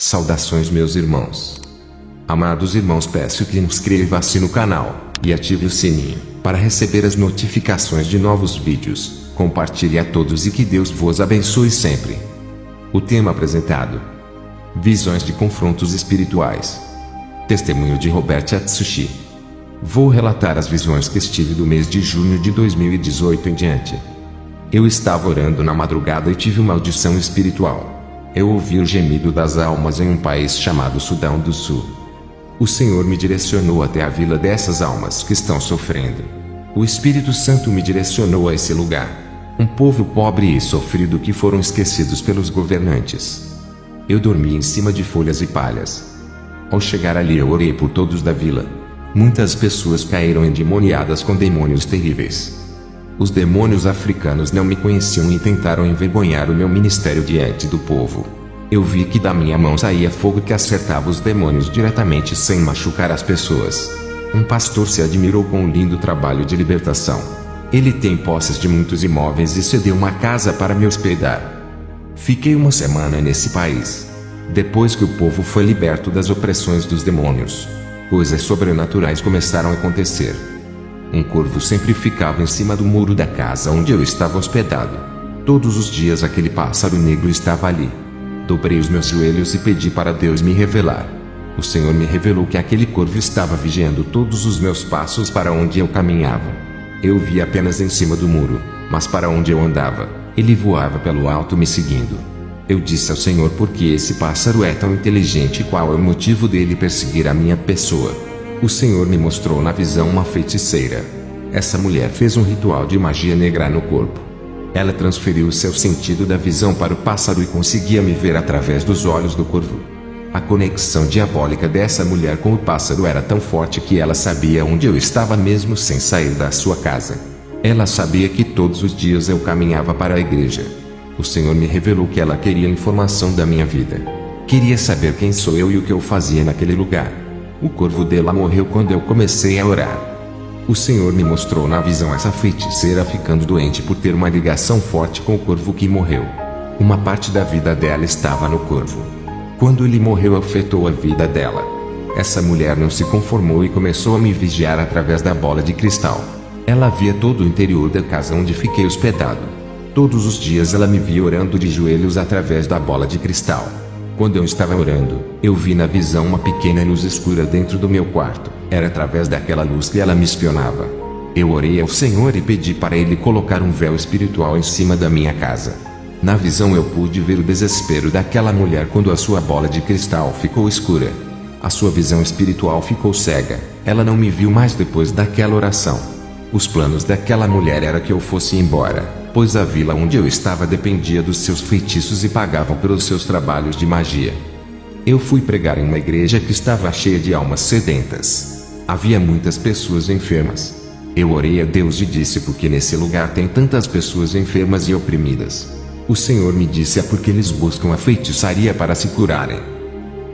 Saudações, meus irmãos. Amados irmãos, peço que inscreva-se no canal e ative o sininho para receber as notificações de novos vídeos. Compartilhe a todos e que Deus vos abençoe sempre. O tema apresentado: Visões de confrontos espirituais. Testemunho de Robert Atsushi. Vou relatar as visões que tive do mês de junho de 2018 em diante. Eu estava orando na madrugada e tive uma audição espiritual. Eu ouvi o gemido das almas em um país chamado Sudão do Sul. O Senhor me direcionou até a vila dessas almas que estão sofrendo. O Espírito Santo me direcionou a esse lugar. Um povo pobre e sofrido que foram esquecidos pelos governantes. Eu dormi em cima de folhas e palhas. Ao chegar ali, eu orei por todos da vila. Muitas pessoas caíram endemoniadas com demônios terríveis. Os demônios africanos não me conheciam e tentaram envergonhar o meu ministério diante do povo. Eu vi que da minha mão saía fogo que acertava os demônios diretamente sem machucar as pessoas. Um pastor se admirou com um lindo trabalho de libertação. Ele tem posses de muitos imóveis e cedeu uma casa para me hospedar. Fiquei uma semana nesse país. Depois que o povo foi liberto das opressões dos demônios, coisas sobrenaturais começaram a acontecer. Um corvo sempre ficava em cima do muro da casa onde eu estava hospedado. Todos os dias aquele pássaro negro estava ali. Dobrei os meus joelhos e pedi para Deus me revelar. O Senhor me revelou que aquele corvo estava vigiando todos os meus passos para onde eu caminhava. Eu via apenas em cima do muro, mas para onde eu andava, ele voava pelo alto me seguindo. Eu disse ao Senhor: por que esse pássaro é tão inteligente e qual é o motivo dele perseguir a minha pessoa? O Senhor me mostrou na visão uma feiticeira. Essa mulher fez um ritual de magia negra no corpo. Ela transferiu o seu sentido da visão para o pássaro e conseguia me ver através dos olhos do corvo. A conexão diabólica dessa mulher com o pássaro era tão forte que ela sabia onde eu estava mesmo sem sair da sua casa. Ela sabia que todos os dias eu caminhava para a igreja. O Senhor me revelou que ela queria informação da minha vida. Queria saber quem sou eu e o que eu fazia naquele lugar. O corvo dela morreu quando eu comecei a orar. O Senhor me mostrou na visão essa feiticeira ficando doente por ter uma ligação forte com o corvo que morreu. Uma parte da vida dela estava no corvo. Quando ele morreu, afetou a vida dela. Essa mulher não se conformou e começou a me vigiar através da bola de cristal. Ela via todo o interior da casa onde fiquei hospedado. Todos os dias ela me via orando de joelhos através da bola de cristal. Quando eu estava orando, eu vi na visão uma pequena luz escura dentro do meu quarto. Era através daquela luz que ela me espionava. Eu orei ao Senhor e pedi para Ele colocar um véu espiritual em cima da minha casa. Na visão eu pude ver o desespero daquela mulher quando a sua bola de cristal ficou escura. A sua visão espiritual ficou cega. Ela não me viu mais depois daquela oração. Os planos daquela mulher era que eu fosse embora, pois a vila onde eu estava dependia dos seus feitiços e pagavam pelos seus trabalhos de magia. Eu fui pregar em uma igreja que estava cheia de almas sedentas. Havia muitas pessoas enfermas. Eu orei a Deus e disse: por que nesse lugar tem tantas pessoas enfermas e oprimidas? O Senhor me disse: é porque eles buscam a feitiçaria para se curarem.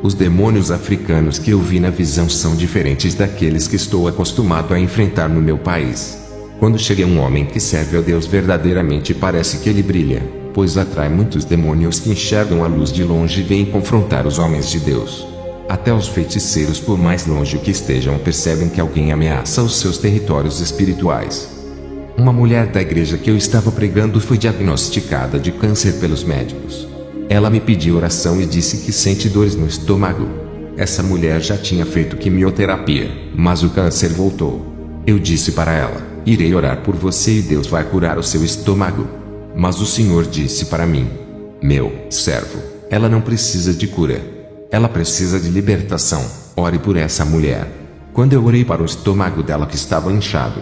Os demônios africanos que eu vi na visão são diferentes daqueles que estou acostumado a enfrentar no meu país. Quando chega um homem que serve a Deus verdadeiramente, parece que ele brilha, pois atrai muitos demônios que enxergam a luz de longe e vêm confrontar os homens de Deus. Até os feiticeiros, por mais longe que estejam, percebem que alguém ameaça os seus territórios espirituais. Uma mulher da igreja que eu estava pregando foi diagnosticada de câncer pelos médicos. Ela me pediu oração e disse que sente dores no estômago. Essa mulher já tinha feito quimioterapia, mas o câncer voltou. Eu disse para ela: irei orar por você e Deus vai curar o seu estômago. Mas o Senhor disse para mim: meu servo, ela não precisa de cura. Ela precisa de libertação. Ore por essa mulher. Quando eu orei para o estômago dela que estava inchado,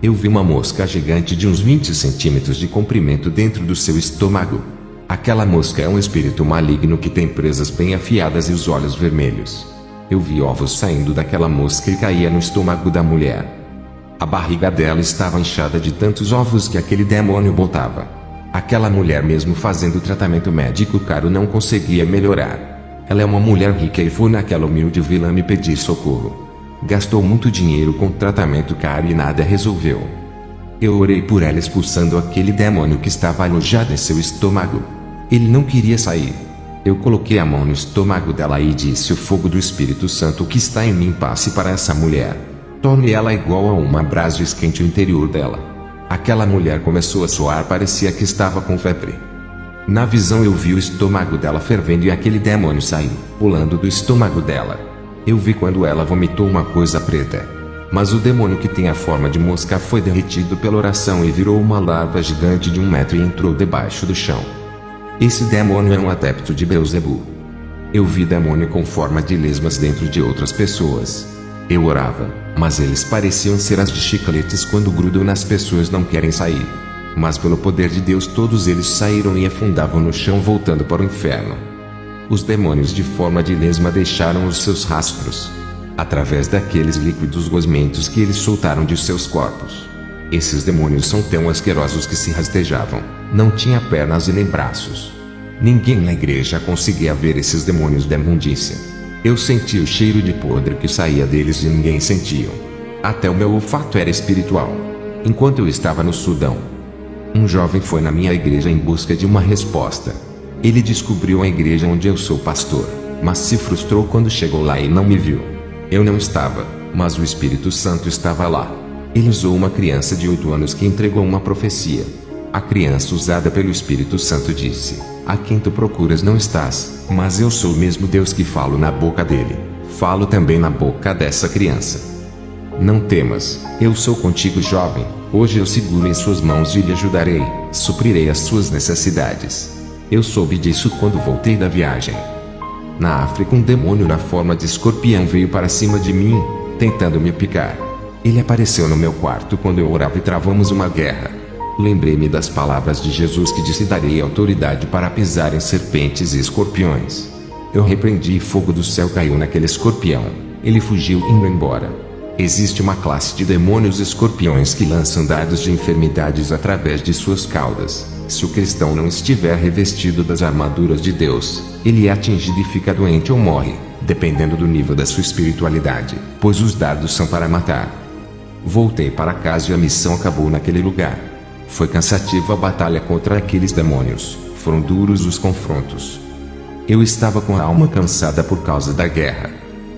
eu vi uma mosca gigante de uns 20 centímetros de comprimento dentro do seu estômago. Aquela mosca é um espírito maligno que tem presas bem afiadas e os olhos vermelhos. Eu vi ovos saindo daquela mosca e caía no estômago da mulher. A barriga dela estava inchada de tantos ovos que aquele demônio botava. Aquela mulher, mesmo fazendo tratamento médico caro, não conseguia melhorar. Ela é uma mulher rica e foi naquela humilde vila me pedir socorro. Gastou muito dinheiro com tratamento caro e nada resolveu. Eu orei por ela expulsando aquele demônio que estava alojado em seu estômago. Ele não queria sair. Eu coloquei a mão no estômago dela e disse: o fogo do Espírito Santo que está em mim passe para essa mulher. Torne ela igual a uma brasa e esquente o interior dela. Aquela mulher começou a suar, parecia que estava com febre. Na visão eu vi o estômago dela fervendo e aquele demônio saiu, pulando do estômago dela. Eu vi quando ela vomitou uma coisa preta. Mas o demônio que tem a forma de mosca foi derretido pela oração e virou uma larva gigante de 1 metro e entrou debaixo do chão. Esse demônio é um adepto de Beelzebu. Eu vi demônio com forma de lesmas dentro de outras pessoas. Eu orava, mas eles pareciam ser as de chicletes quando grudam nas pessoas não querem sair. Mas pelo poder de Deus todos eles saíram e afundavam no chão voltando para o inferno. Os demônios de forma de lesma deixaram os seus rastros através daqueles líquidos gosmentos que eles soltaram de seus corpos. Esses demônios são tão asquerosos que se rastejavam, não tinha pernas e nem braços. Ninguém na igreja conseguia ver esses demônios da imundícia. Eu sentia o cheiro de podre que saía deles e ninguém sentia. Até o meu olfato era espiritual. Enquanto eu estava no Sudão, um jovem foi na minha igreja em busca de uma resposta. Ele descobriu a igreja onde eu sou pastor, mas se frustrou quando chegou lá e não me viu. Eu não estava, mas o Espírito Santo estava lá. Ele usou uma criança de 8 anos que entregou uma profecia. A criança usada pelo Espírito Santo disse: a quem tu procuras não estás, mas eu sou o mesmo Deus que falo na boca dele. Falo também na boca dessa criança. Não temas, eu sou contigo, jovem. Hoje eu seguro em suas mãos e lhe ajudarei, suprirei as suas necessidades. Eu soube disso quando voltei da viagem. Na África, um demônio na forma de escorpião veio para cima de mim, tentando me picar. Ele apareceu no meu quarto quando eu orava e travamos uma guerra. Lembrei-me das palavras de Jesus que disse: darei autoridade para pisar em serpentes e escorpiões. Eu repreendi e fogo do céu caiu naquele escorpião. Ele fugiu indo embora. Existe uma classe de demônios escorpiões que lançam dardos de enfermidades através de suas caudas. Se o cristão não estiver revestido das armaduras de Deus, ele é atingido e fica doente ou morre, dependendo do nível da sua espiritualidade, pois os dardos são para matar. Voltei para casa e a missão acabou naquele lugar. Foi cansativa a batalha contra aqueles demônios, foram duros os confrontos. Eu estava com a alma cansada por causa da guerra.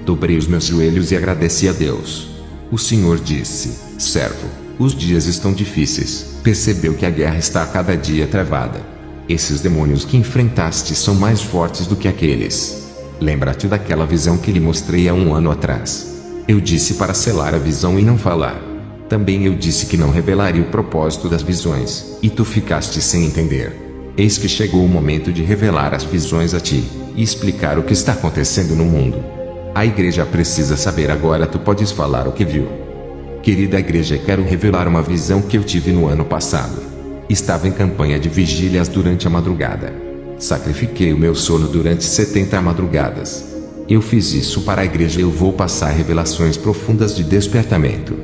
Dobrei os meus joelhos e agradeci a Deus. O Senhor disse: servo, os dias estão difíceis. Percebeu que a guerra está a cada dia travada. Esses demônios que enfrentaste são mais fortes do que aqueles. Lembra-te daquela visão que lhe mostrei há 1 ano atrás. Eu disse para selar a visão e não falar. Também eu disse que não revelaria o propósito das visões, e tu ficaste sem entender. Eis que chegou o momento de revelar as visões a ti, e explicar o que está acontecendo no mundo. A igreja precisa saber agora. Tu podes falar o que viu. Querida igreja, quero revelar uma visão que eu tive no ano passado. Estava em campanha de vigílias durante a madrugada. Sacrifiquei o meu sono durante 70 madrugadas. Eu fiz isso para a igreja e eu vou passar revelações profundas de despertamento.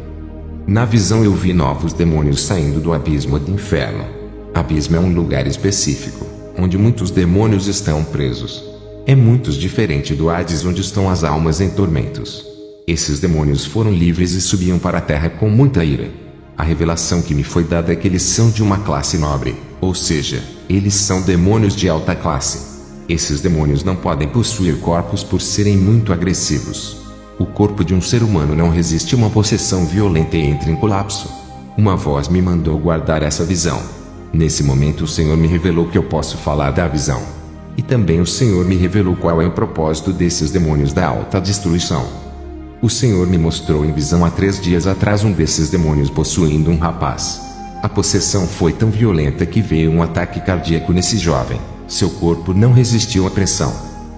Na visão eu vi novos demônios saindo do abismo do inferno. Abismo é um lugar específico, onde muitos demônios estão presos. É muito diferente do Hades, onde estão as almas em tormentos. Esses demônios foram livres e subiam para a terra com muita ira. A revelação que me foi dada é que eles são de uma classe nobre, ou seja, eles são demônios de alta classe. Esses demônios não podem possuir corpos por serem muito agressivos. O corpo de um ser humano não resiste a uma possessão violenta e entra em colapso. Uma voz me mandou guardar essa visão. Nesse momento o Senhor me revelou que eu posso falar da visão. E também o Senhor me revelou qual é o propósito desses demônios da alta destruição. O Senhor me mostrou em visão há 3 dias atrás um desses demônios possuindo um rapaz. A possessão foi tão violenta que veio um ataque cardíaco nesse jovem. Seu corpo não resistiu à pressão.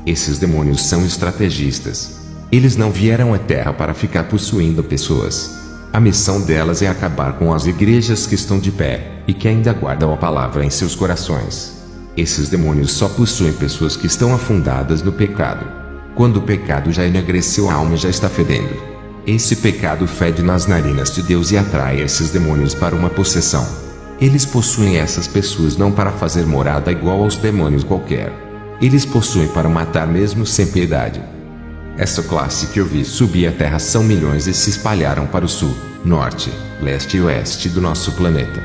Esses demônios são estrategistas. Eles não vieram à terra para ficar possuindo pessoas. A missão delas é acabar com as igrejas que estão de pé, e que ainda guardam a palavra em seus corações. Esses demônios só possuem pessoas que estão afundadas no pecado. Quando o pecado já enegreceu a alma e já está fedendo, esse pecado fede nas narinas de Deus e atrai esses demônios para uma possessão. Eles possuem essas pessoas não para fazer morada igual aos demônios qualquer. Eles possuem para matar mesmo sem piedade. Essa classe que eu vi subir à terra são milhões e se espalharam para o sul, norte, leste e oeste do nosso planeta.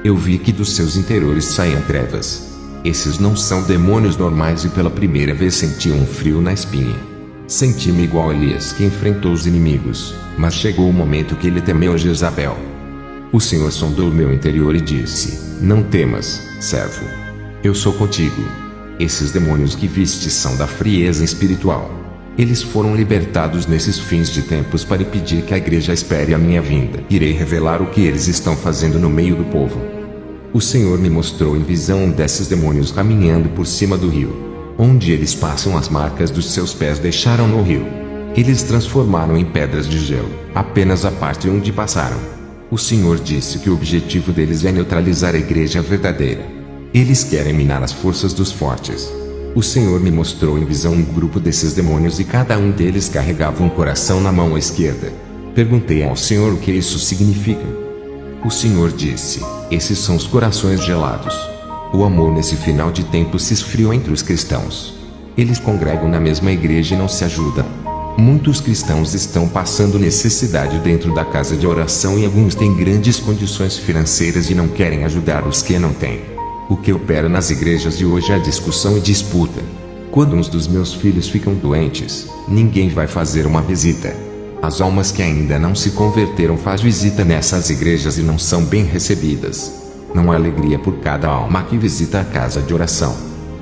Eu vi que dos seus interiores saíam trevas. Esses não são demônios normais e pela primeira vez senti um frio na espinha. Senti-me igual a Elias que enfrentou os inimigos, mas chegou o momento que ele temeu Jezabel. O Senhor sondou o meu interior e disse: não temas, servo. Eu sou contigo. Esses demônios que viste são da frieza espiritual. Eles foram libertados nesses fins de tempos para impedir que a igreja espere a minha vinda. Irei revelar o que eles estão fazendo no meio do povo. O Senhor me mostrou em visão um desses demônios caminhando por cima do rio. Onde eles passam, as marcas dos seus pés deixaram no rio. Eles transformaram em pedras de gelo apenas a parte onde passaram. O Senhor disse que o objetivo deles é neutralizar a igreja verdadeira. Eles querem minar as forças dos fortes. O Senhor me mostrou em visão um grupo desses demônios e cada um deles carregava um coração na mão esquerda. Perguntei ao Senhor o que isso significa. O Senhor disse: esses são os corações gelados. O amor nesse final de tempo se esfriou entre os cristãos. Eles congregam na mesma igreja e não se ajudam. Muitos cristãos estão passando necessidade dentro da casa de oração e alguns têm grandes condições financeiras e não querem ajudar os que não têm. O que opera nas igrejas de hoje é discussão e disputa. Quando uns dos meus filhos ficam doentes, ninguém vai fazer uma visita. As almas que ainda não se converteram fazem visita nessas igrejas e não são bem recebidas. Não há alegria por cada alma que visita a casa de oração.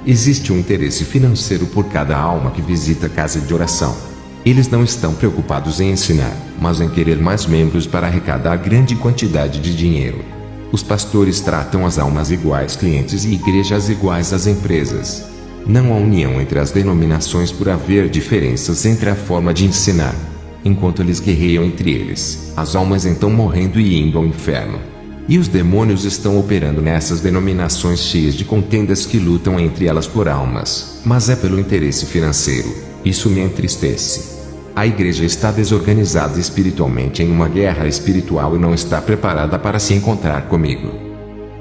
Existe um interesse financeiro por cada alma que visita a casa de oração. Eles não estão preocupados em ensinar, mas em querer mais membros para arrecadar grande quantidade de dinheiro. Os pastores tratam as almas iguais clientes e igrejas iguais às empresas. Não há união entre as denominações por haver diferenças entre a forma de ensinar. Enquanto eles guerreiam entre eles, as almas estão morrendo e indo ao inferno. E os demônios estão operando nessas denominações cheias de contendas que lutam entre elas por almas, mas é pelo interesse financeiro. Isso me entristece. A igreja está desorganizada espiritualmente em uma guerra espiritual e não está preparada para se encontrar comigo.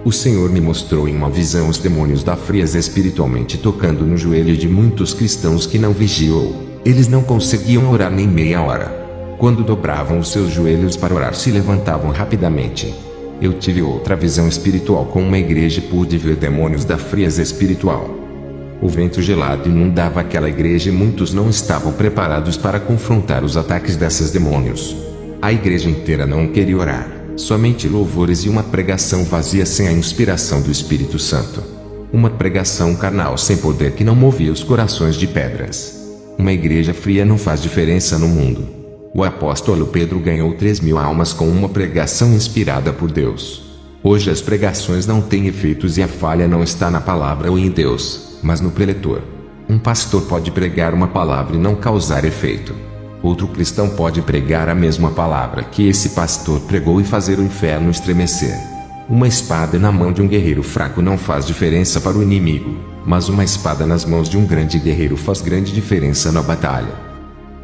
O Senhor me mostrou em uma visão os demônios da frieza espiritualmente tocando no joelho de muitos cristãos que não vigiou. Eles não conseguiam orar nem meia hora. Quando dobravam os seus joelhos para orar, se levantavam rapidamente. Eu tive outra visão espiritual com uma igreja e pude ver demônios da frieza espiritual. O vento gelado inundava aquela igreja e muitos não estavam preparados para confrontar os ataques desses demônios. A igreja inteira não queria orar, somente louvores e uma pregação vazia sem a inspiração do Espírito Santo. Uma pregação carnal sem poder que não movia os corações de pedras. Uma igreja fria não faz diferença no mundo. O apóstolo Pedro ganhou 3.000 almas com uma pregação inspirada por Deus. Hoje as pregações não têm efeitos e a falha não está na palavra ou em Deus, mas no preletor. Um pastor pode pregar uma palavra e não causar efeito. Outro cristão pode pregar a mesma palavra que esse pastor pregou e fazer o inferno estremecer. Uma espada na mão de um guerreiro fraco não faz diferença para o inimigo, mas uma espada nas mãos de um grande guerreiro faz grande diferença na batalha.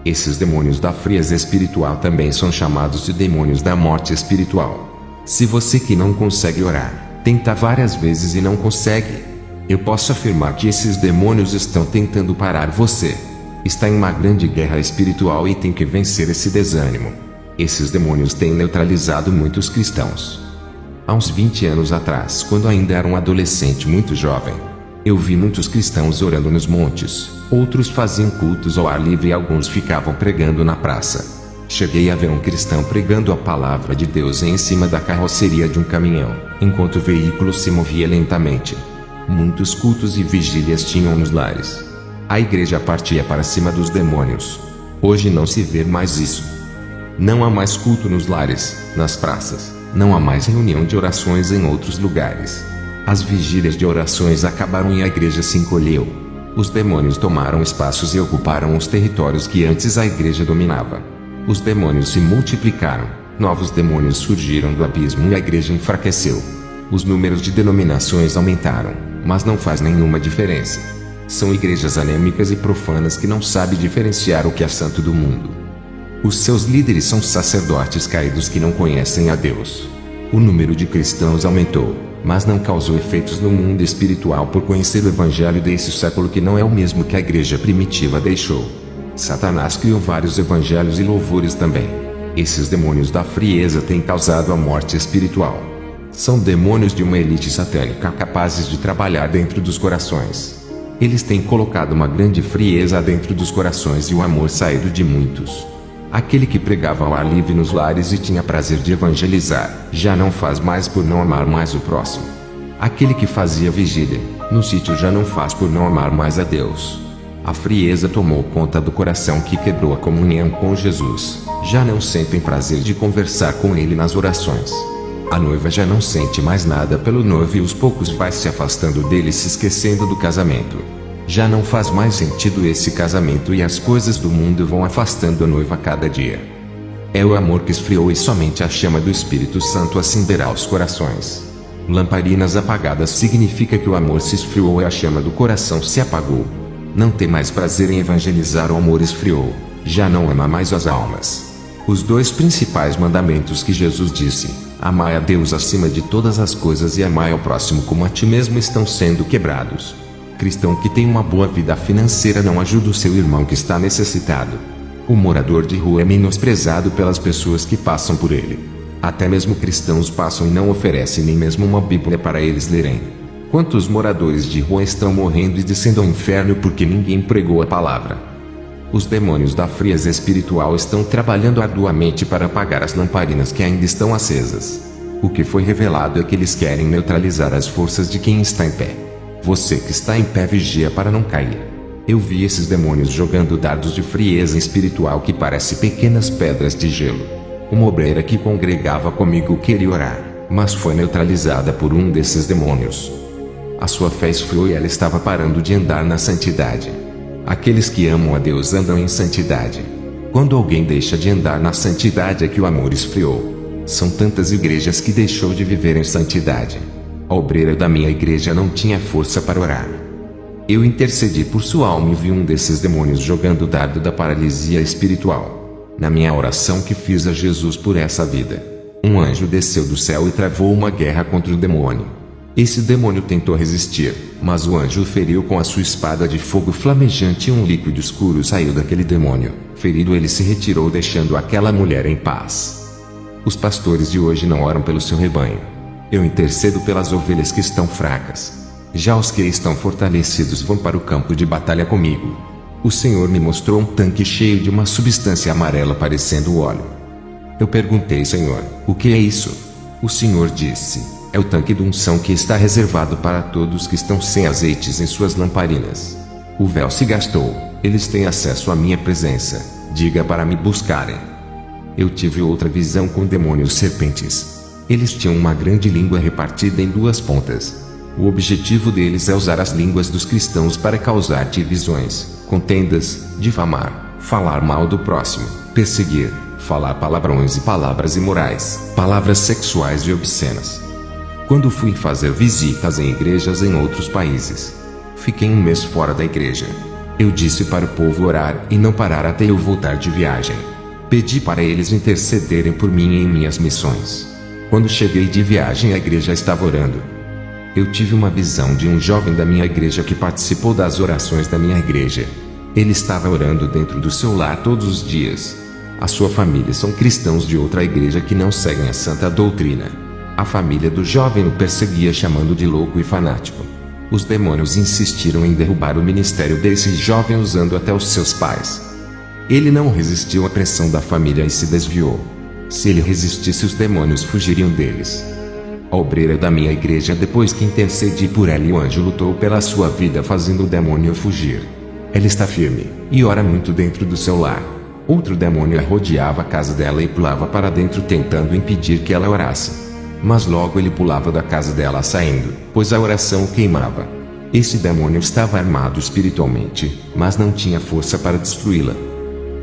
Esses demônios da frieza espiritual também são chamados de demônios da morte espiritual. Se você que não consegue orar, tenta várias vezes e não consegue, eu posso afirmar que esses demônios estão tentando parar você. Está em uma grande guerra espiritual e tem que vencer esse desânimo. Esses demônios têm neutralizado muitos cristãos. Há uns 20 anos atrás, quando ainda era um adolescente muito jovem, eu vi muitos cristãos orando nos montes, outros faziam cultos ao ar livre e alguns ficavam pregando na praça. Cheguei a ver um cristão pregando a palavra de Deus em cima da carroceria de um caminhão, enquanto o veículo se movia lentamente. Muitos cultos e vigílias tinham nos lares. A igreja partia para cima dos demônios. Hoje não se vê mais isso. Não há mais culto nos lares, nas praças. Não há mais reunião de orações em outros lugares. As vigílias de orações acabaram e a igreja se encolheu. Os demônios tomaram espaços e ocuparam os territórios que antes a igreja dominava. Os demônios se multiplicaram, novos demônios surgiram do abismo e a igreja enfraqueceu. Os números de denominações aumentaram, mas não faz nenhuma diferença. São igrejas anêmicas e profanas que não sabem diferenciar o que é santo do mundo. Os seus líderes são sacerdotes caídos que não conhecem a Deus. O número de cristãos aumentou, mas não causou efeitos no mundo espiritual por conhecer o evangelho desse século que não é o mesmo que a igreja primitiva deixou. Satanás criou vários evangelhos e louvores também. Esses demônios da frieza têm causado a morte espiritual. São demônios de uma elite satânica capazes de trabalhar dentro dos corações. Eles têm colocado uma grande frieza dentro dos corações e o amor saído de muitos. Aquele que pregava ao ar livre nos lares e tinha prazer de evangelizar, já não faz mais por não amar mais o próximo. Aquele que fazia vigília no sítio já não faz por não amar mais a Deus. A frieza tomou conta do coração que quebrou a comunhão com Jesus. Já não sentem prazer de conversar com ele nas orações. A noiva já não sente mais nada pelo noivo e aos poucos vai se afastando dele, se esquecendo do casamento. Já não faz mais sentido esse casamento e as coisas do mundo vão afastando a noiva a cada dia. É o amor que esfriou e somente a chama do Espírito Santo acenderá os corações. Lamparinas apagadas significa que o amor se esfriou e a chama do coração se apagou. Não tem mais prazer em evangelizar, o amor esfriou. Já não ama mais as almas. Os dois principais mandamentos que Jesus disse, amai a Deus acima de todas as coisas e amai ao próximo como a ti mesmo, estão sendo quebrados. Cristão que tem uma boa vida financeira não ajuda o seu irmão que está necessitado. O morador de rua é menosprezado pelas pessoas que passam por ele. Até mesmo cristãos passam e não oferecem nem mesmo uma Bíblia para eles lerem. Quantos moradores de rua estão morrendo e descendo ao inferno porque ninguém pregou a palavra? Os demônios da frieza espiritual estão trabalhando arduamente para apagar as lamparinas que ainda estão acesas. O que foi revelado é que eles querem neutralizar as forças de quem está em pé. Você que está em pé, vigia para não cair. Eu vi esses demônios jogando dardos de frieza espiritual que parecem pequenas pedras de gelo. Uma obreira que congregava comigo queria orar, mas foi neutralizada por um desses demônios. A sua fé esfriou e ela estava parando de andar na santidade. Aqueles que amam a Deus andam em santidade. Quando alguém deixa de andar na santidade é que o amor esfriou. São tantas igrejas que deixou de viver em santidade. A obreira da minha igreja não tinha força para orar. Eu intercedi por sua alma e vi um desses demônios jogando o dardo da paralisia espiritual. Na minha oração que fiz a Jesus por essa vida, um anjo desceu do céu e travou uma guerra contra o demônio. Esse demônio tentou resistir, mas o anjo o feriu com a sua espada de fogo flamejante e um líquido escuro saiu daquele demônio. Ferido, ele se retirou, deixando aquela mulher em paz. Os pastores de hoje não oram pelo seu rebanho. Eu intercedo pelas ovelhas que estão fracas. Já os que estão fortalecidos vão para o campo de batalha comigo. O Senhor me mostrou um tanque cheio de uma substância amarela parecendo óleo. Eu perguntei: Senhor, o que é isso? O Senhor disse: é o tanque de unção que está reservado para todos que estão sem azeites em suas lamparinas. O véu se gastou, eles têm acesso à minha presença, diga para me buscarem. Eu tive outra visão com demônios serpentes. Eles tinham uma grande língua repartida em duas pontas. O objetivo deles é usar as línguas dos cristãos para causar divisões, contendas, difamar, falar mal do próximo, perseguir, falar palavrões e palavras imorais, palavras sexuais e obscenas. Quando fui fazer visitas em igrejas em outros países, fiquei um mês fora da igreja. Eu disse para o povo orar e não parar até eu voltar de viagem. Pedi para eles intercederem por mim em minhas missões. Quando cheguei de viagem, a igreja estava orando. Eu tive uma visão de um jovem da minha igreja que participou das orações da minha igreja. Ele estava orando dentro do seu lar todos os dias. A sua família são cristãos de outra igreja que não seguem a santa doutrina. A família do jovem o perseguia, chamando de louco e fanático. Os demônios insistiram em derrubar o ministério desse jovem, usando até os seus pais. Ele não resistiu à pressão da família e se desviou. Se ele resistisse, os demônios fugiriam deles. A obreira da minha igreja, depois que intercedi por ela e o anjo lutou pela sua vida, fazendo o demônio fugir. Ela está firme e ora muito dentro do seu lar. Outro demônio rodeava a casa dela e pulava para dentro, tentando impedir que ela orasse. Mas logo ele pulava da casa dela, saindo, pois a oração o queimava. Esse demônio estava armado espiritualmente, mas não tinha força para destruí-la.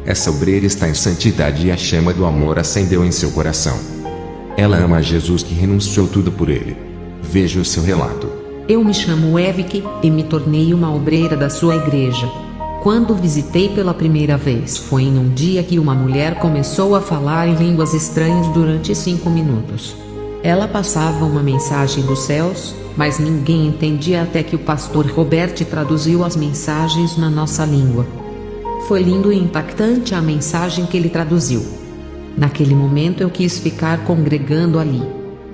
Essa obreira está em santidade e a chama do amor acendeu em seu coração. Ela ama a Jesus, que renunciou tudo por ele. Veja o seu relato. Eu me chamo Evike e me tornei uma obreira da sua igreja. Quando visitei pela primeira vez, foi em um dia que uma mulher começou a falar em línguas estranhas durante 5 minutos. Ela passava uma mensagem dos céus, mas ninguém entendia até que o pastor Robert traduziu as mensagens na nossa língua. Foi lindo e impactante a mensagem que ele traduziu. Naquele momento eu quis ficar congregando ali.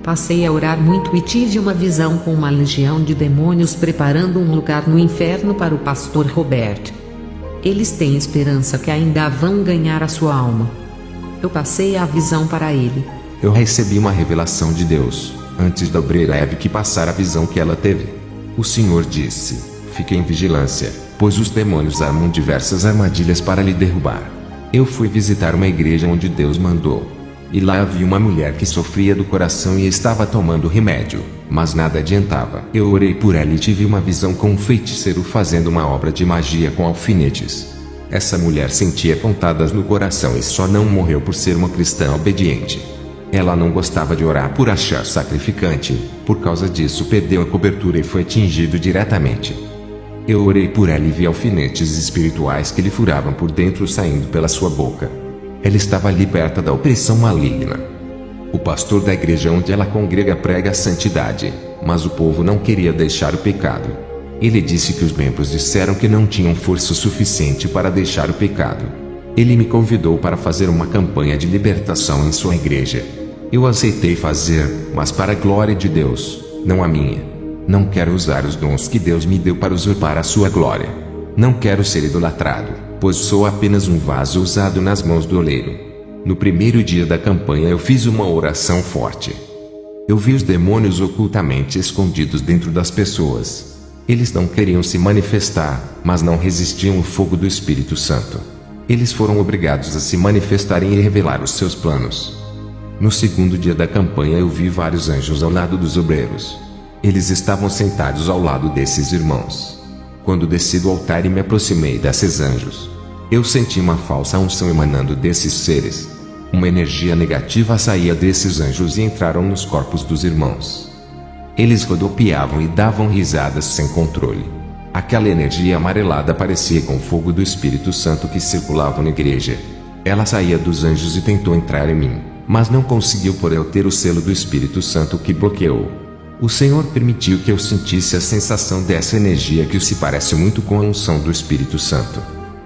Passei a orar muito e tive uma visão com uma legião de demônios preparando um lugar no inferno para o pastor Roberto. Eles têm esperança que ainda vão ganhar a sua alma. Eu passei a visão para ele. Eu recebi uma revelação de Deus, antes da obreira Eve que passar a visão que ela teve. O Senhor disse: fique em vigilância, pois os demônios armam diversas armadilhas para lhe derrubar. Eu fui visitar uma igreja onde Deus mandou. E lá havia uma mulher que sofria do coração e estava tomando remédio, mas nada adiantava. Eu orei por ela e tive uma visão com um feiticeiro fazendo uma obra de magia com alfinetes. Essa mulher sentia pontadas no coração e só não morreu por ser uma cristã obediente. Ela não gostava de orar por achar sacrificante, por causa disso perdeu a cobertura e foi atingido diretamente. Eu orei por ela e vi alfinetes espirituais que lhe furavam por dentro saindo pela sua boca. Ela estava liberta da opressão maligna. O pastor da igreja onde ela congrega prega a santidade, mas o povo não queria deixar o pecado. Ele disse que os membros disseram que não tinham força suficiente para deixar o pecado. Ele me convidou para fazer uma campanha de libertação em sua igreja. Eu aceitei fazer, mas para a glória de Deus, não a minha. Não quero usar os dons que Deus me deu para usurpar a sua glória. Não quero ser idolatrado, pois sou apenas um vaso usado nas mãos do oleiro. No primeiro dia da campanha eu fiz uma oração forte. Eu vi os demônios ocultamente escondidos dentro das pessoas. Eles não queriam se manifestar, mas não resistiam ao fogo do Espírito Santo. Eles foram obrigados a se manifestarem e revelar os seus planos. No segundo dia da campanha eu vi vários anjos ao lado dos obreiros. Eles estavam sentados ao lado desses irmãos. Quando desci do altar e me aproximei desses anjos, eu senti uma falsa unção emanando desses seres. Uma energia negativa saía desses anjos e entraram nos corpos dos irmãos. Eles rodopiavam e davam risadas sem controle. Aquela energia amarelada parecia com o fogo do Espírito Santo que circulava na igreja. Ela saía dos anjos e tentou entrar em mim, mas não conseguiu por eu ter o selo do Espírito Santo que bloqueou. O Senhor permitiu que eu sentisse a sensação dessa energia que se parece muito com a unção do Espírito Santo.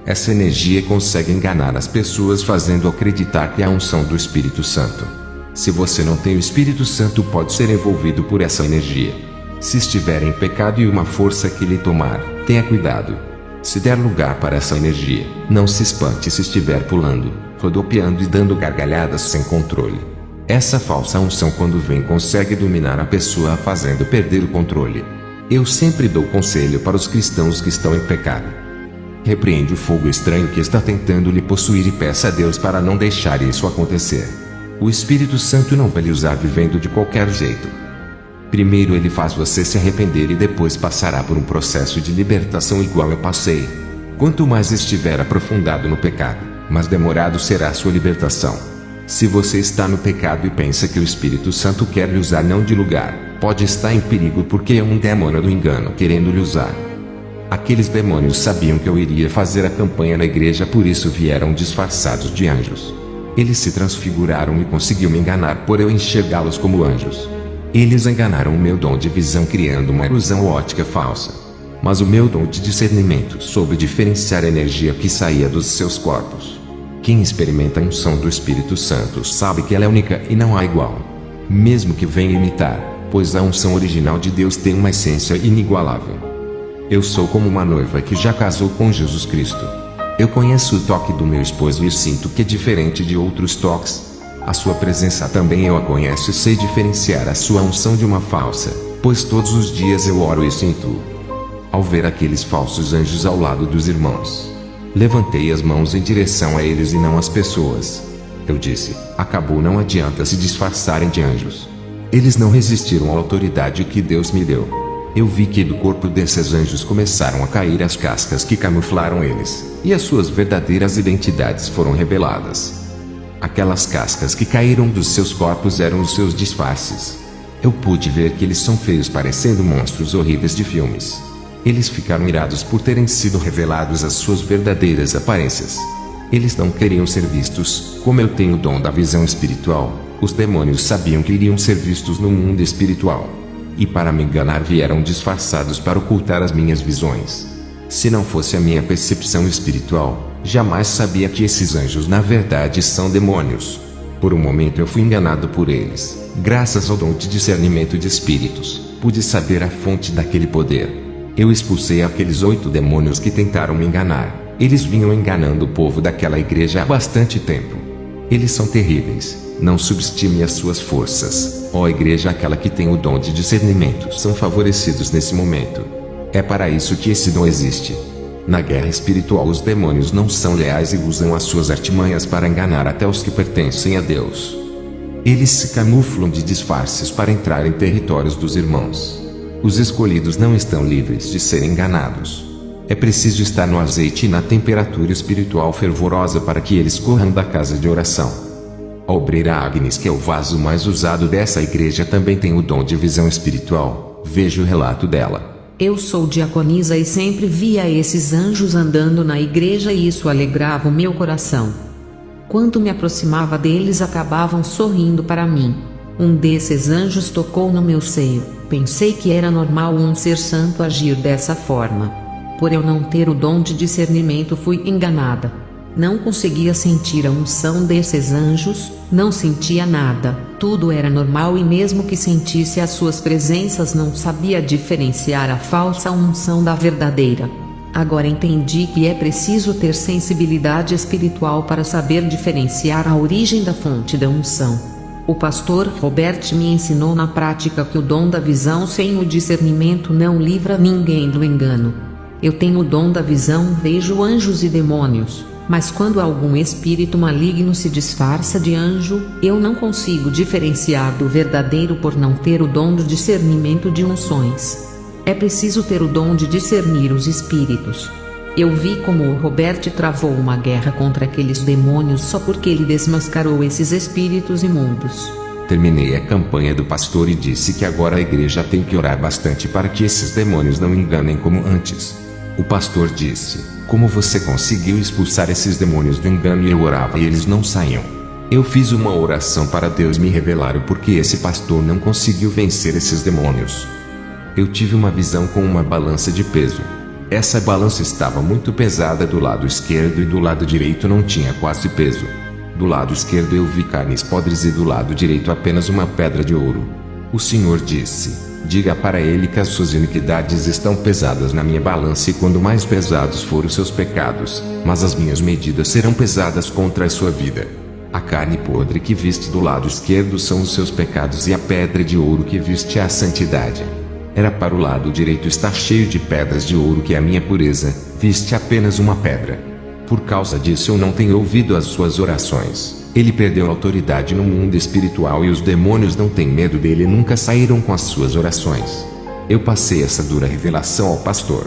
Essa energia consegue enganar as pessoas fazendo acreditar que é a unção do Espírito Santo. Se você não tem o Espírito Santo, pode ser envolvido por essa energia. Se estiver em pecado e uma força que lhe tomar, tenha cuidado. Se der lugar para essa energia, não se espante se estiver pulando, rodopiando e dando gargalhadas sem controle. Essa falsa unção quando vem consegue dominar a pessoa fazendo perder o controle. Eu sempre dou conselho para os cristãos que estão em pecado. Repreende o fogo estranho que está tentando lhe possuir e peça a Deus para não deixar isso acontecer. O Espírito Santo não vai lhe usar vivendo de qualquer jeito. Primeiro ele faz você se arrepender e depois passará por um processo de libertação igual eu passei. Quanto mais estiver aprofundado no pecado, mais demorado será a sua libertação. Se você está no pecado e pensa que o Espírito Santo quer lhe usar não de lugar, pode estar em perigo porque é um demônio do engano querendo lhe usar. Aqueles demônios sabiam que eu iria fazer a campanha na igreja, por isso vieram disfarçados de anjos. Eles se transfiguraram e conseguiram me enganar por eu enxergá-los como anjos. Eles enganaram o meu dom de visão criando uma ilusão óptica falsa. Mas o meu dom de discernimento soube diferenciar a energia que saía dos seus corpos. Quem experimenta a unção do Espírito Santo sabe que ela é única e não há igual. Mesmo que venha imitar, pois a unção original de Deus tem uma essência inigualável. Eu sou como uma noiva que já casou com Jesus Cristo. Eu conheço o toque do meu esposo e sinto que é diferente de outros toques. A sua presença também eu a conheço e sei diferenciar a sua unção de uma falsa, pois todos os dias eu oro e sinto. Ao ver aqueles falsos anjos ao lado dos irmãos, levantei as mãos em direção a eles e não às pessoas. Eu disse: acabou, não adianta se disfarçarem de anjos. Eles não resistiram à autoridade que Deus me deu. Eu vi que do corpo desses anjos começaram a cair as cascas que camuflaram eles, e as suas verdadeiras identidades foram reveladas. Aquelas cascas que caíram dos seus corpos eram os seus disfarces. Eu pude ver que eles são feios, parecendo monstros horríveis de filmes. Eles ficaram irados por terem sido revelados as suas verdadeiras aparências. Eles não queriam ser vistos, como eu tenho o dom da visão espiritual. Os demônios sabiam que iriam ser vistos no mundo espiritual. E para me enganar vieram disfarçados para ocultar as minhas visões. Se não fosse a minha percepção espiritual, jamais sabia que esses anjos na verdade são demônios. Por um momento eu fui enganado por eles. graças ao dom de discernimento de espíritos, pude saber a fonte daquele poder. Eu expulsei aqueles 8 demônios que tentaram me enganar. Eles vinham enganando o povo daquela igreja há bastante tempo. Eles são terríveis. Não subestime as suas forças. Ó igreja, aquela que tem o dom de discernimento são favorecidos nesse momento. É para isso que esse dom existe. Na guerra espiritual os demônios não são leais e usam as suas artimanhas para enganar até os que pertencem a Deus. Eles se camuflam de disfarces para entrar em territórios dos irmãos. Os escolhidos não estão livres de serem enganados. É preciso estar no azeite e na temperatura espiritual fervorosa para que eles corram da casa de oração. A obreira Agnes, que é o vaso mais usado dessa igreja, também tem o dom de visão espiritual. Veja o relato dela. Eu sou diaconisa e sempre via esses anjos andando na igreja e isso alegrava o meu coração. Quando me aproximava deles, acabavam sorrindo para mim. Um desses anjos tocou no meu seio. Pensei que era normal um ser santo agir dessa forma. Por eu não ter o dom de discernimento, fui enganada. Não conseguia sentir a unção desses anjos, não sentia nada, tudo era normal e mesmo que sentisse as suas presenças não sabia diferenciar a falsa unção da verdadeira. Agora entendi que é preciso ter sensibilidade espiritual para saber diferenciar a origem da fonte da unção. O pastor Robert me ensinou na prática que o dom da visão sem o discernimento não livra ninguém do engano. Eu tenho o dom da visão, vejo anjos e demônios. Mas quando algum espírito maligno se disfarça de anjo, eu não consigo diferenciar do verdadeiro por não ter o dom do discernimento de unções. É preciso ter o dom de discernir os espíritos. Eu vi como o Robert travou uma guerra contra aqueles demônios só porque ele desmascarou esses espíritos imundos. Terminei a campanha do pastor e disse que agora a igreja tem que orar bastante para que esses demônios não enganem como antes. O pastor disse: como você conseguiu expulsar esses demônios do engano? E eu orava e eles não saíam. Eu fiz uma oração para Deus me revelar o porquê esse pastor não conseguiu vencer esses demônios. Eu tive uma visão com uma balança de peso. Essa balança estava muito pesada do lado esquerdo e do lado direito não tinha quase peso. Do lado esquerdo eu vi carnes podres e do lado direito apenas uma pedra de ouro. O Senhor disse: diga para ele que as suas iniquidades estão pesadas na minha balança e quando mais pesados for os seus pecados, mas as minhas medidas serão pesadas contra a sua vida. A carne podre que viste do lado esquerdo são os seus pecados e a pedra de ouro que viste é a santidade. Era para o lado direito estar cheio de pedras de ouro que é a minha pureza, viste apenas uma pedra. Por causa disso eu não tenho ouvido as suas orações. Ele perdeu autoridade no mundo espiritual e os demônios não têm medo dele e nunca saíram com as suas orações. Eu passei essa dura revelação ao pastor.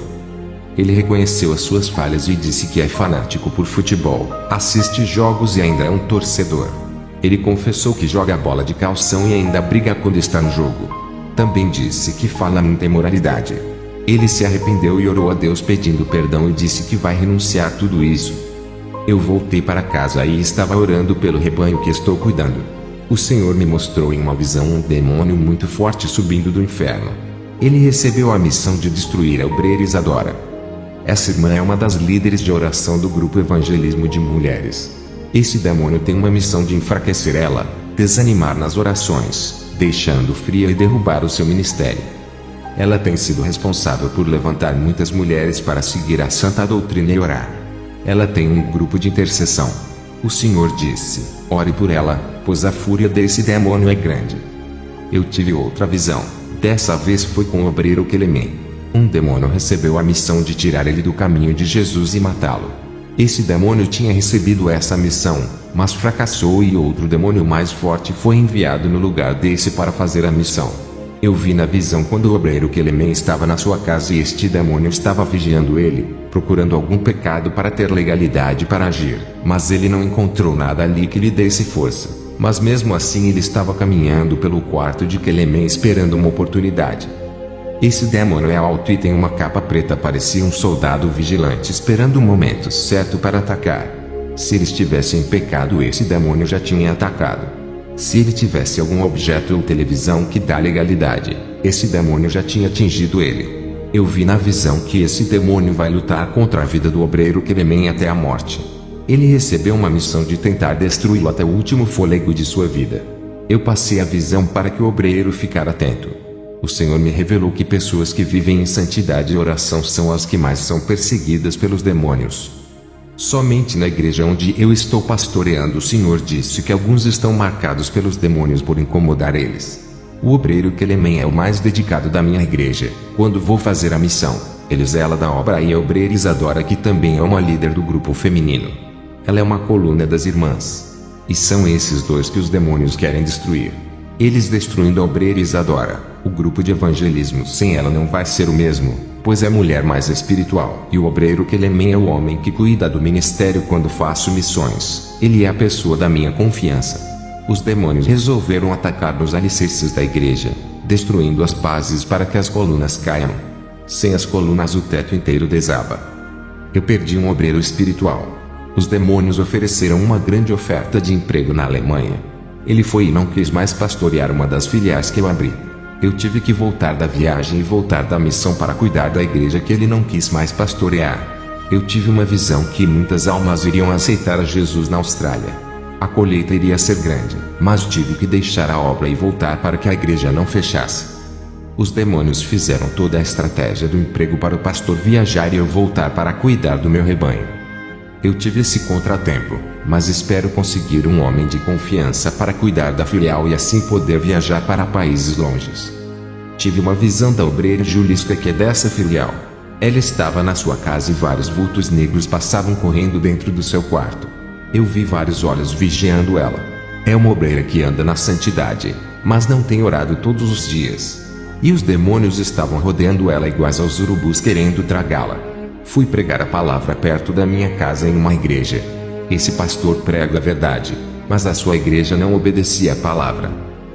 Ele reconheceu as suas falhas e disse que é fanático por futebol, assiste jogos e ainda é um torcedor. Ele confessou que joga bola de calção e ainda briga quando está no jogo. Também disse que fala muita imoralidade. Ele se arrependeu e orou a Deus pedindo perdão e disse que vai renunciar a tudo isso. Eu voltei para casa e estava orando pelo rebanho que estou cuidando. O Senhor me mostrou em uma visão um demônio muito forte subindo do inferno. Ele recebeu a missão de destruir a obreira Isadora. Essa irmã é uma das líderes de oração do grupo Evangelismo de Mulheres. Esse demônio tem uma missão de enfraquecer ela, desanimar nas orações, deixando fria e derrubar o seu ministério. Ela tem sido responsável por levantar muitas mulheres para seguir a santa doutrina e orar. Ela tem um grupo de intercessão. O Senhor disse: ore por ela, pois a fúria desse demônio é grande. Eu tive outra visão. Dessa vez foi com o obreiro Quelemem. Um demônio recebeu a missão de tirar ele do caminho de Jesus e matá-lo. Esse demônio tinha recebido essa missão, mas fracassou e outro demônio mais forte foi enviado no lugar desse para fazer a missão. Eu vi na visão quando o obreiro Quelemem estava na sua casa e este demônio estava vigiando ele, procurando algum pecado para ter legalidade para agir, mas ele não encontrou nada ali que lhe desse força. Mas mesmo assim ele estava caminhando pelo quarto de Quelemem esperando uma oportunidade. Esse demônio é alto e tem uma capa preta, parecia um soldado vigilante esperando o momento certo para atacar. Se ele estivesse em pecado, esse demônio já tinha atacado. Se ele tivesse algum objeto ou televisão que dá legalidade, esse demônio já tinha atingido ele. Eu vi na visão que esse demônio vai lutar contra a vida do obreiro Quelemem até a morte. Ele recebeu uma missão de tentar destruí-lo até o último fôlego de sua vida. Eu passei a visão para que o obreiro ficar atento. O Senhor me revelou que pessoas que vivem em santidade e oração são as que mais são perseguidas pelos demônios. Somente na igreja onde eu estou pastoreando, o Senhor disse que alguns estão marcados pelos demônios por incomodar eles. O obreiro Kelemen é o mais dedicado da minha igreja. Quando vou fazer a missão, ele zela da obra, e a obreira Isadora, que também é uma líder do grupo feminino. Ela é uma coluna das irmãs. E são esses dois que os demônios querem destruir. Eles destruindo a obreira Isadora, o grupo de evangelismo sem ela não vai ser o mesmo, pois é a mulher mais espiritual. E o obreiro Kelemen é o homem que cuida do ministério quando faço missões. Ele é a pessoa da minha confiança. Os demônios resolveram atacar nos alicerces da igreja, destruindo as bases para que as colunas caiam. Sem as colunas o teto inteiro desaba. Eu perdi um obreiro espiritual. Os demônios ofereceram uma grande oferta de emprego na Alemanha. Ele foi e não quis mais pastorear uma das filiais que eu abri. Eu tive que voltar da viagem e voltar da missão para cuidar da igreja que ele não quis mais pastorear. Eu tive uma visão que muitas almas iriam aceitar a Jesus na Austrália. A colheita iria ser grande, mas tive que deixar a obra e voltar para que a igreja não fechasse. Os demônios fizeram toda a estratégia do emprego para o pastor viajar e eu voltar para cuidar do meu rebanho. Eu tive esse contratempo, mas espero conseguir um homem de confiança para cuidar da filial e assim poder viajar para países longes. Tive uma visão da obreira Julisca, que é dessa filial. Ela estava na sua casa e vários vultos negros passavam correndo dentro do seu quarto. Eu vi vários olhos vigiando ela. É uma obreira que anda na santidade, mas não tem orado todos os dias. E os demônios estavam rodeando ela iguais aos urubus querendo tragá-la. Fui pregar a palavra perto da minha casa em uma igreja. Esse pastor prega a verdade, mas a sua igreja não obedecia a palavra.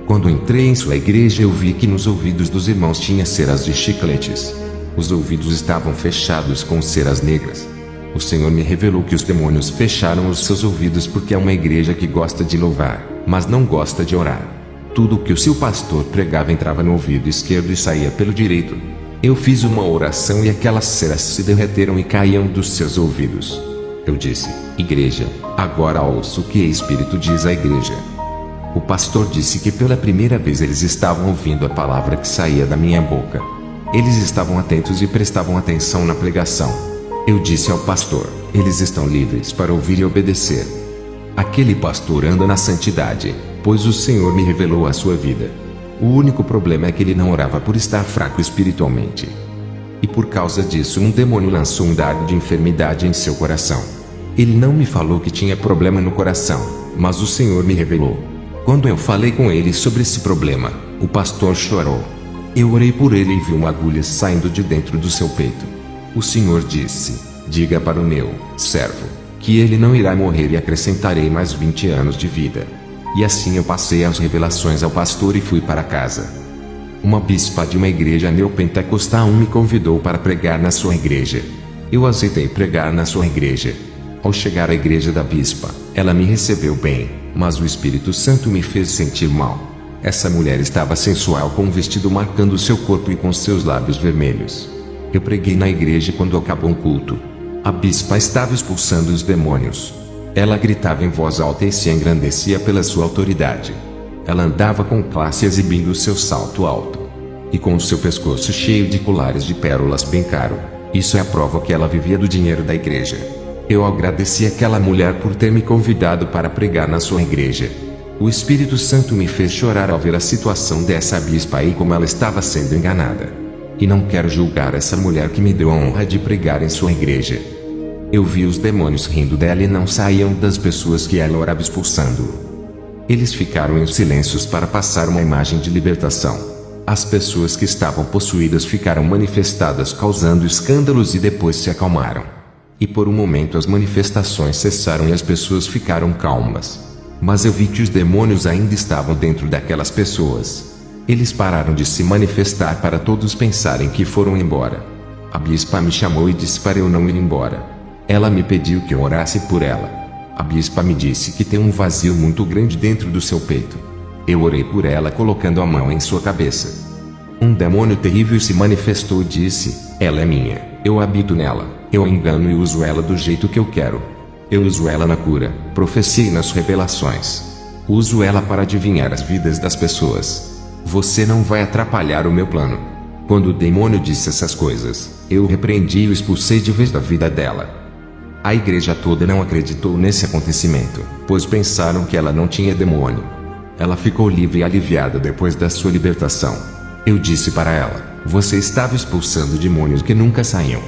Quando entrei em sua igreja, eu vi que nos ouvidos dos irmãos tinha ceras de chicletes. Os ouvidos estavam fechados com ceras negras. O Senhor me revelou que os demônios fecharam os seus ouvidos porque é uma igreja que gosta de louvar, mas não gosta de orar. Tudo o que o seu pastor pregava entrava no ouvido esquerdo e saía pelo direito. Eu fiz uma oração e aquelas ceras se derreteram e caíam dos seus ouvidos. Eu disse: igreja, agora ouço o que o Espírito diz à igreja. O pastor disse que pela primeira vez eles estavam ouvindo a palavra que saía da minha boca. Eles estavam atentos e prestavam atenção na pregação. Eu disse ao pastor: eles estão livres para ouvir e obedecer. Aquele pastor anda na santidade, pois o Senhor me revelou a sua vida. O único problema é que ele não orava por estar fraco espiritualmente. E por causa disso um demônio lançou um dardo de enfermidade em seu coração. Ele não me falou que tinha problema no coração, mas o Senhor me revelou. Quando eu falei com ele sobre esse problema, o pastor chorou. Eu orei por ele e vi uma agulha saindo de dentro do seu peito. O Senhor disse: diga para o meu servo que ele não irá morrer e acrescentarei mais 20 anos de vida. E assim eu passei as revelações ao pastor e fui para casa. Uma bispa de uma igreja neopentecostal me convidou para pregar na sua igreja. Eu aceitei pregar na sua igreja. Ao chegar à igreja da bispa, ela me recebeu bem, mas o Espírito Santo me fez sentir mal. Essa mulher estava sensual com um vestido marcando seu corpo e com seus lábios vermelhos. Eu preguei na igreja quando acabou o culto. A bispa estava expulsando os demônios. Ela gritava em voz alta e se engrandecia pela sua autoridade. Ela andava com classe exibindo seu salto alto. E com o seu pescoço cheio de colares de pérolas bem caro. Isso é a prova que ela vivia do dinheiro da igreja. Eu agradeci àquela mulher por ter me convidado para pregar na sua igreja. O Espírito Santo me fez chorar ao ver a situação dessa bispa e como ela estava sendo enganada. E não quero julgar essa mulher que me deu a honra de pregar em sua igreja. Eu vi os demônios rindo dela e não saíam das pessoas que ela orava expulsando. Eles ficaram em silêncios para passar uma imagem de libertação. As pessoas que estavam possuídas ficaram manifestadas causando escândalos e depois se acalmaram. E por um momento as manifestações cessaram e as pessoas ficaram calmas. Mas eu vi que os demônios ainda estavam dentro daquelas pessoas. Eles pararam de se manifestar para todos pensarem que foram embora. A bispa me chamou e disse para eu não ir embora. Ela me pediu que eu orasse por ela. A bispa me disse que tem um vazio muito grande dentro do seu peito. Eu orei por ela colocando a mão em sua cabeça. Um demônio terrível se manifestou e disse: ela é minha, eu habito nela, eu engano e uso ela do jeito que eu quero. Eu uso ela na cura, profecia e nas revelações. Uso ela para adivinhar as vidas das pessoas. Você não vai atrapalhar o meu plano. Quando o demônio disse essas coisas, eu o repreendi e o expulsei de vez da vida dela. A igreja toda não acreditou nesse acontecimento, pois pensaram que ela não tinha demônio. Ela ficou livre e aliviada depois da sua libertação. Eu disse para ela: você estava expulsando demônios que nunca saíam.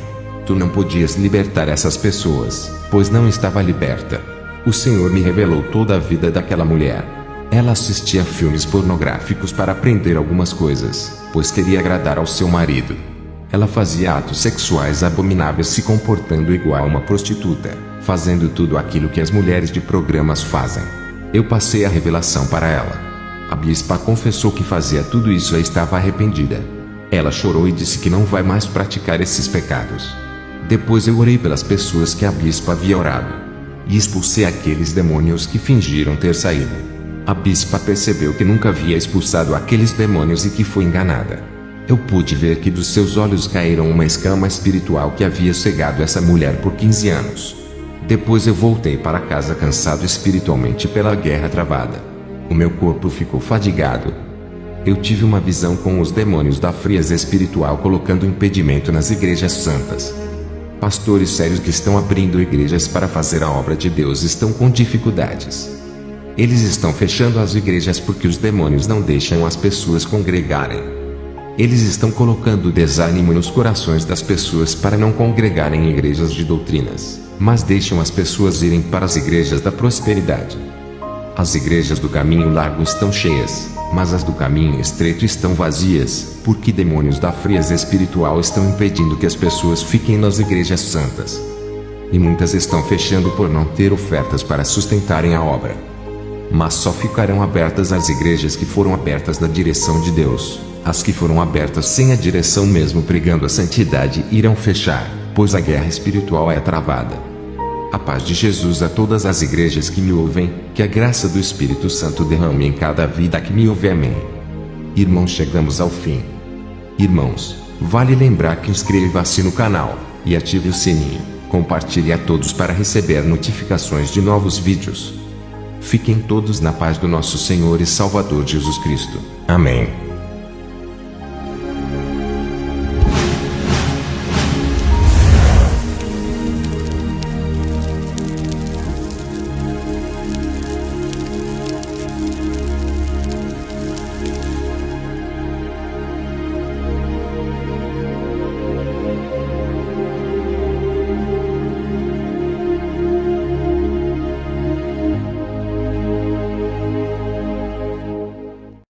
Tu não podias libertar essas pessoas, pois não estava liberta. O Senhor me revelou toda a vida daquela mulher. Ela assistia filmes pornográficos para aprender algumas coisas, pois queria agradar ao seu marido. Ela fazia atos sexuais abomináveis se comportando igual a uma prostituta, fazendo tudo aquilo que as mulheres de programas fazem. Eu passei a revelação para ela. A bispa confessou que fazia tudo isso e estava arrependida. Ela chorou e disse que não vai mais praticar esses pecados. Depois eu orei pelas pessoas que a bispa havia orado, e expulsei aqueles demônios que fingiram ter saído. A bispa percebeu que nunca havia expulsado aqueles demônios e que foi enganada. Eu pude ver que dos seus olhos caíram uma escama espiritual que havia cegado essa mulher por 15 anos. Depois eu voltei para casa cansado espiritualmente pela guerra travada. O meu corpo ficou fadigado. Eu tive uma visão com os demônios da frieza espiritual colocando impedimento nas igrejas santas. Pastores sérios que estão abrindo igrejas para fazer a obra de Deus estão com dificuldades. Eles estão fechando as igrejas porque os demônios não deixam as pessoas congregarem. Eles estão colocando desânimo nos corações das pessoas para não congregarem em igrejas de doutrinas, mas deixam as pessoas irem para as igrejas da prosperidade. As igrejas do caminho largo estão cheias, mas as do caminho estreito estão vazias, porque demônios da frieza espiritual estão impedindo que as pessoas fiquem nas igrejas santas. E muitas estão fechando por não ter ofertas para sustentarem a obra. Mas só ficarão abertas as igrejas que foram abertas na direção de Deus. As que foram abertas sem a direção mesmo pregando a santidade irão fechar, pois a guerra espiritual é travada. A paz de Jesus a todas as igrejas que me ouvem, que a graça do Espírito Santo derrame em cada vida que me ouve. Amém. Irmãos, chegamos ao fim. Irmãos, vale lembrar que inscreva-se no canal e ative o sininho. Compartilhe a todos para receber notificações de novos vídeos. Fiquem todos na paz do nosso Senhor e Salvador Jesus Cristo. Amém.